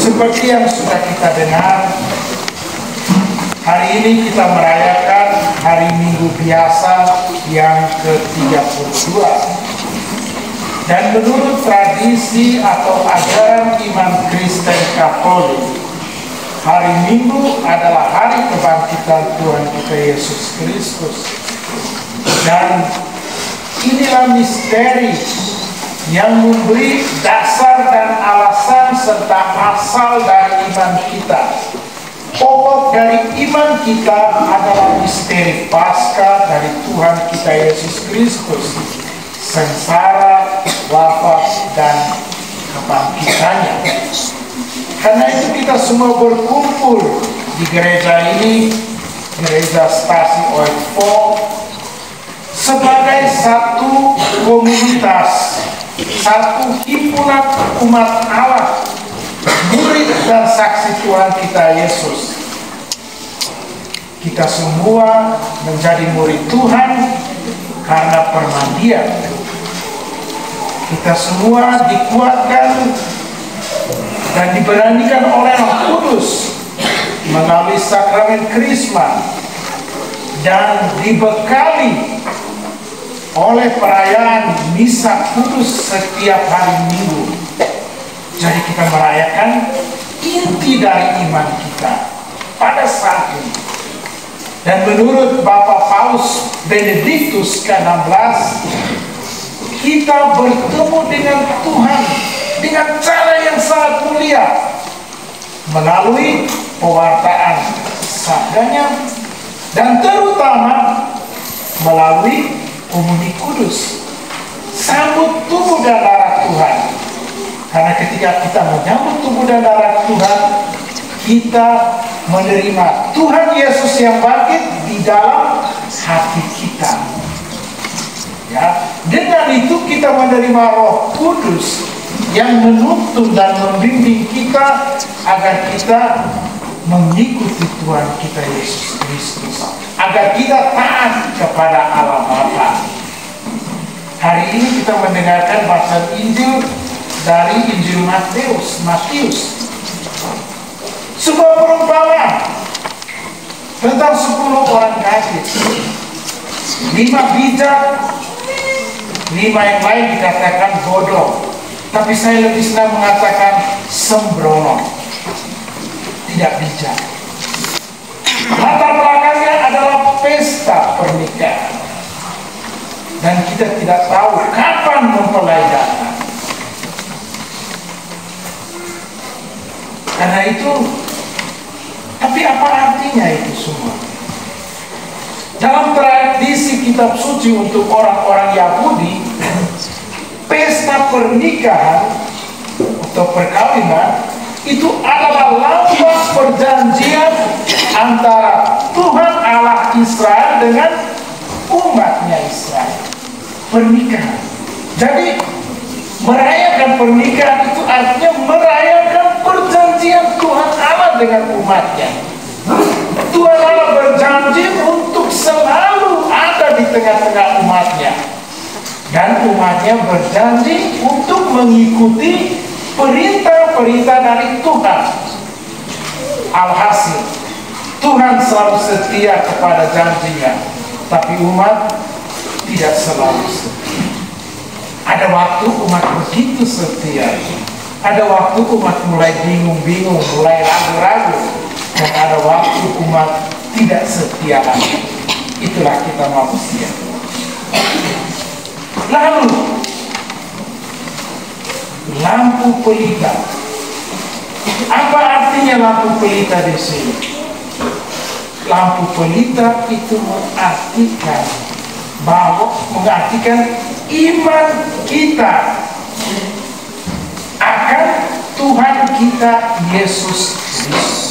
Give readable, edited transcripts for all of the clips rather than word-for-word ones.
Seperti yang sudah kita dengar, hari ini kita merayakan hari Minggu biasa yang ke-32. Dan menurut tradisi atau ajaran iman Kristen Katolik, hari Minggu adalah hari kebangkitan Tuhan kita Yesus Kristus. Dan inilah misteri yang memberi dasar dan alasan serta asal dari iman kita. Pokok dari iman kita adalah misteri Paskah dari Tuhan kita Yesus Kristus, sengsara, wafat, dan kebangkitannya. Karena itu kita semua berkumpul di gereja ini, gereja Stasi Oitfo, sebagai satu komunitas, satu himpunan umat Allah, murid dan saksi Tuhan kita Yesus. Kita semua menjadi murid Tuhan karena permandian. Kita semua dikuatkan dan diberanikan oleh Roh Kudus melalui sakramen Krisma dan dibekali oleh perayaan Misa Kudus setiap hari Minggu. Jadi kita merayakan inti dari iman kita pada saat ini. Dan menurut Bapak Paus Benediktus ke-16, kita bertemu dengan Tuhan dengan cara yang sangat mulia melalui pewartaan sabdanya dan terutama melalui komuni kudus, sambut tubuh dan darah Tuhan. Karena ketika kita menyambut tubuh dan darah Tuhan, kita menerima Tuhan Yesus yang bangkit di dalam hati kita. Ya, dengan itu kita menerima Roh Kudus yang menuntun dan membimbing kita agar kita mengikuti Tuhan kita Yesus Kristus, agar kita taat kepada Allah Bapa. Hari ini kita mendengarkan bacaan Injil dari Injil Matius. Sebuah perumpamaan tentang 10 orang gadis, 5 bijak, 5 yang lain dikatakan bodoh. Tapi saya lebih senang mengatakan sembrono, tidak bijak. Latar belakangnya adalah pesta pernikahan, dan kita tidak tahu kapan mempelai datang. Karena itu, tapi apa artinya itu semua? Dalam tradisi kitab suci untuk orang-orang Yahudi, pesta pernikahan atau perkawinan itu adalah lambang perjanjian antara Tuhan Allah Israel dengan umatnya Israel. Pernikahan. Jadi merayakan pernikahan itu artinya merayakan perjanjian Tuhan Allah dengan umatnya. Tuhan Allah berjanji untuk selalu ada di tengah-tengah umatnya, dan umatnya berjanji untuk mengikuti perintah-perintah dari Tuhan. Alhasil, Tuhan selalu setia kepada janjinya, tapi umat tidak selalu setia. Ada waktu umat begitu setia, ada waktu umat mulai bingung-bingung, mulai ragu-ragu, dan ada waktu umat tidak setia lagi. Itulah kita manusia. Lalu lampu pelita. Apa artinya lampu pelita di sini? Lampu pelita itu mengartikan iman kita akan Tuhan kita Yesus Kristus.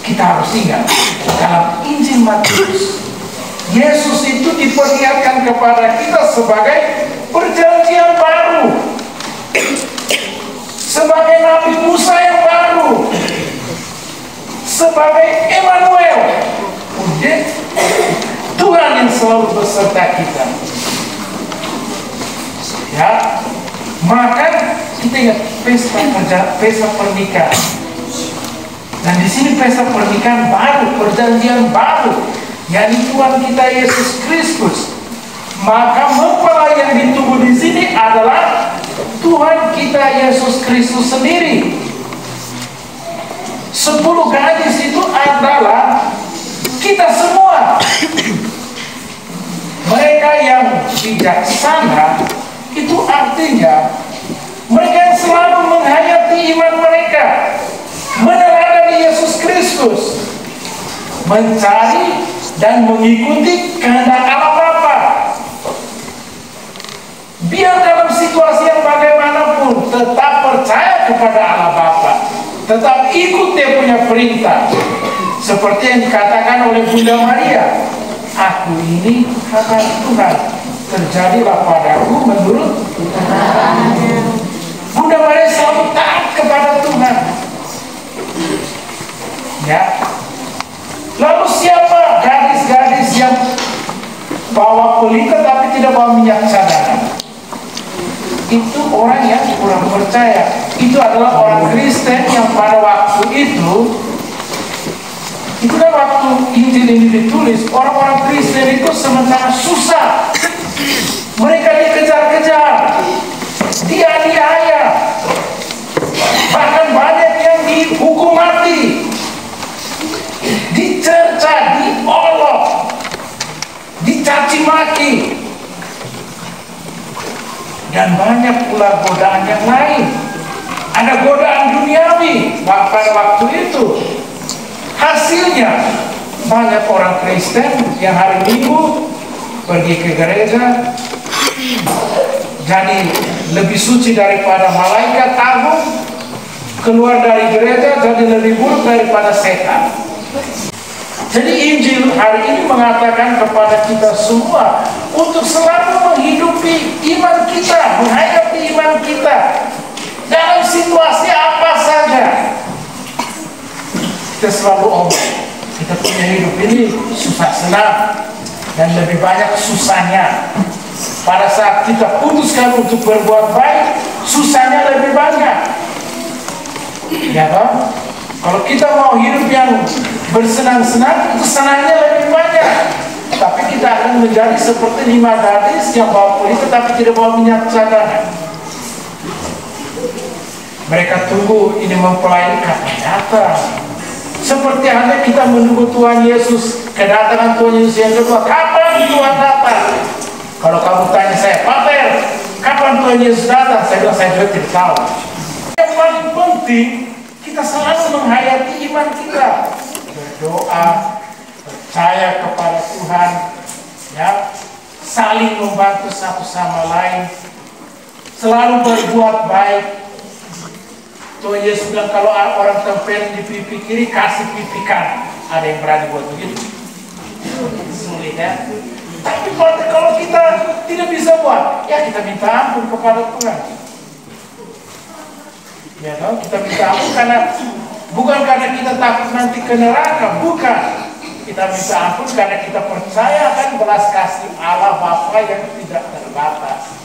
Kita harus ingat dalam Injil Matius, Yesus itu diperlihatkan kepada kita sebagai perjanjian baru, sebagai Nabi Musa yang baru, sebagai Emmanuel, Tuhan yang selalu beserta kita. Ya, maka kita ingat pesta pernikahan. Dan di sini pesta pernikahan baru, perjanjian baru, yakni Tuhan kita Yesus Kristus. Maka mempelai yang ditunggu di sini adalah Tuhan kita Yesus Kristus sendiri. 10 gadis itu adalah kita semua. Mereka yang bijaksana itu artinya mereka yang selalu menghayati iman mereka, meneladani Yesus Kristus, mencari dan mengikuti kehendak Allah Bapa. Biar dalam situasi yang bagaimanapun tetap percaya kepada Allah Bapa, tetap ikut Dia punya perintah. Seperti yang dikatakan oleh Bunda Maria, aku ini kata Tuhan, terjadilah padaku menurut Tuhan. Bunda Maria selalu taat kepada Tuhan. Ya. Lalu siapa gadis-gadis yang bawa pelita tapi tidak bawa minyak cadangan? Itu orang yang kurang percaya. Itu adalah orang Kristen yang pada waktu itu kan waktu Injil ini ditulis, orang-orang Kristen itu sementara susah. Mereka dikejar-kejar, dianiaya, bahkan banyak yang dihukum mati, dicerca, diolok, dicaci maki, dan banyak pula godaan yang lain. Ada godaan duniawi pada waktu itu. Hasilnya banyak orang Kristen yang hari Minggu pergi ke gereja jadi lebih suci daripada malaikat agung, keluar dari gereja jadi lebih buruk daripada setan. Jadi Injil hari ini mengatakan kepada kita semua untuk selalu menghidupi iman kita, menghayati iman kita dalam situasi apa saja. Kita selalu omong, kita punya hidup ini susah senang dan lebih banyak susahnya. Pada saat kita putuskan untuk berbuat baik, susahnya lebih banyak. Ya kan? Kalau kita mau hidup yang bersenang-senang, itu senangnya lebih banyak. Tapi kita akan menjadi seperti 5 gadis yang bawa pelita tapi tidak bawa minyak cadangan. Mereka tunggu ini mempelai kapan datang. Seperti halnya kita menunggu Tuhan Yesus, kedatangan Tuhan Yesus yang kedua. Kapan Tuhan datang? Kalau kamu tanya saya, Pater, kapan Tuhan Yesus datang? Saya bilang, saya juga tidak tahu. Yang paling penting, kita selalu menghayati iman kita. Berdoa, percaya kepada Tuhan, ya, saling membantu satu sama lain, selalu berbuat baik. Tuhan Yesus bilang kalau orang tempel di pipi kiri, kasih pipi kanan. Ada yang berani buat begitu? Sulit ya. Tapi kalau kita tidak bisa buat, ya kita minta ampun kepada Tuhan. Ya tahu, kita minta ampun bukan karena kita takut nanti ke neraka, bukan. Kita minta ampun karena kita percaya akan belas kasih Allah Bapa yang tidak terbatas.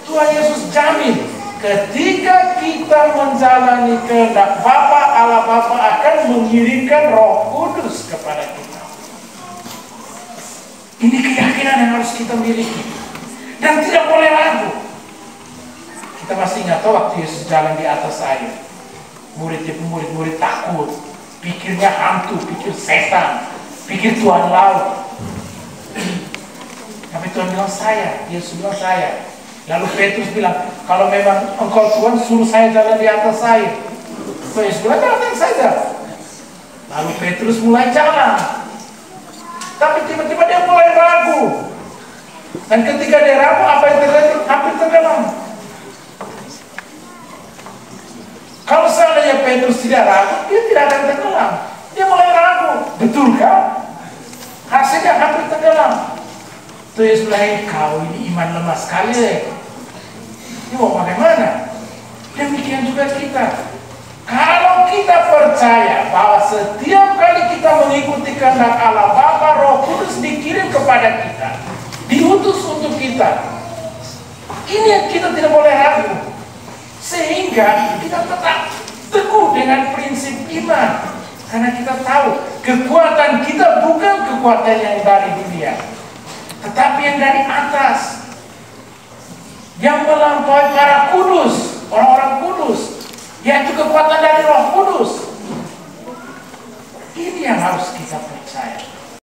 Tuhan Yesus jamin ketika kita menjalani kehendak Bapa, Allah Bapa akan mengirimkan Roh Kudus kepada kita. Ini keyakinan yang harus kita miliki dan tidak boleh ragu. Kita masih ingat waktu Yesus jalan di atas air, murid takut, pikirnya hantu, pikir setan, pikir Tuhan laut. Tapi Tuhan bilang saya, Yesus bilang saya. Lalu Petrus bilang, kalau memang engkau Tuhan suruh saya jalan di atas air. Yesus bilang, jalan saja. Lalu Petrus mulai jalan. Tapi tiba-tiba dia mulai ragu. Dan ketika dia ragu, apa yang terjadi? Hampir tenggelam. Kalau seandainya Petrus tidak ragu, dia tidak akan tenggelam. Dia mulai ragu. Betul kan? Hasilnya hampir tenggelam. Yesus bilang, kau ini iman lemah sekali. Ini mau bagaimana? Demikian juga kita. Kalau kita percaya bahwa setiap kali kita mengikuti kehendak Allah Bapa, Roh Kudus dikirim kepada kita, diutus untuk kita. Ini yang kita tidak boleh ragu. Sehingga kita tetap teguh dengan prinsip iman. Karena kita tahu kekuatan kita bukan kekuatan yang dari dunia, tetapi yang dari atas, yang melampaui para kudus, orang-orang kudus, yaitu kekuatan dari Roh Kudus. Ini yang harus kita percaya.